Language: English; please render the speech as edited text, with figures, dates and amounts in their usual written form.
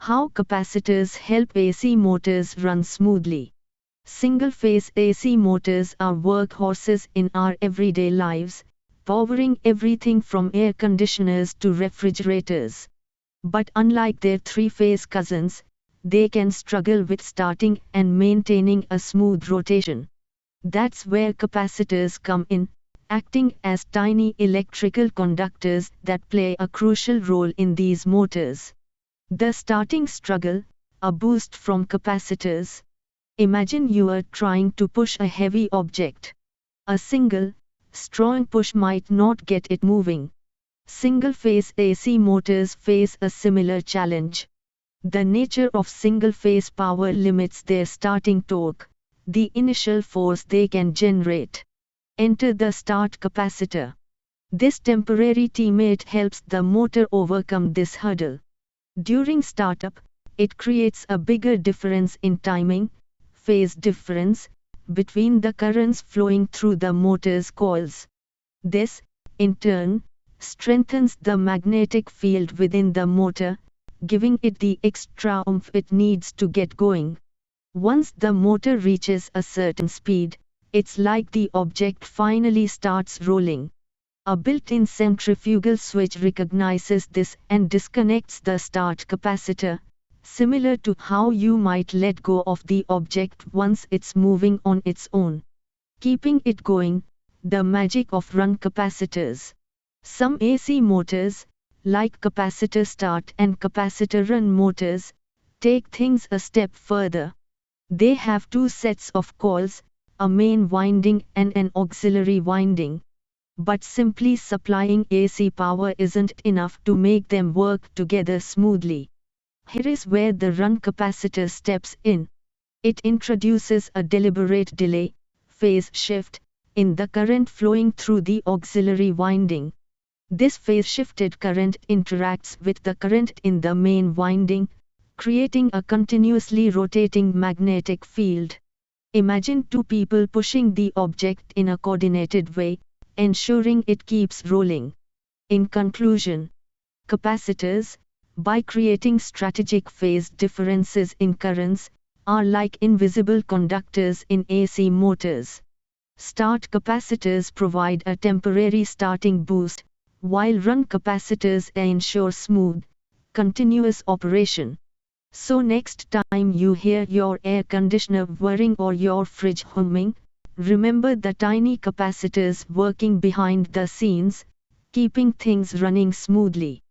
How capacitors help AC motors run smoothly. Single-phase AC motors are workhorses in our everyday lives, powering everything from air conditioners to refrigerators. But unlike their three-phase cousins, they can struggle with starting and maintaining a smooth rotation. That's where capacitors come in, acting as tiny electrical conductors that play a crucial role in these motors. The starting struggle, a boost from capacitors. Imagine you are trying to push a heavy object. A single, strong push might not get it moving. Single-phase AC motors face a similar challenge. The nature of single-phase power limits their starting torque, the initial force they can generate. Enter the start capacitor. This temporary teammate helps the motor overcome this hurdle. During startup, it creates a bigger difference in timing, phase difference, between the currents flowing through the motor's coils. This, in turn, strengthens the magnetic field within the motor, giving it the extra oomph it needs to get going. Once the motor reaches a certain speed, it's like the object finally starts rolling. A built-in centrifugal switch recognizes this and disconnects the start capacitor, similar to how you might let go of the object once it's moving on its own. Keeping it going, the magic of run capacitors. Some AC motors, like capacitor start and capacitor run motors, take things a step further. They have two sets of coils, a main winding and an auxiliary winding. But simply supplying AC power isn't enough to make them work together smoothly. Here is where the run capacitor steps in. It introduces a deliberate delay, phase shift, in the current flowing through the auxiliary winding. This phase-shifted current interacts with the current in the main winding, creating a continuously rotating magnetic field. Imagine two people pushing the object in a coordinated way, ensuring it keeps rolling. In conclusion, capacitors, by creating strategic phase differences in currents, are like invisible conductors in AC motors. Start capacitors provide a temporary starting boost, while run capacitors ensure smooth, continuous operation. So next time you hear your air conditioner whirring or your fridge humming, remember the tiny capacitors working behind the scenes, keeping things running smoothly.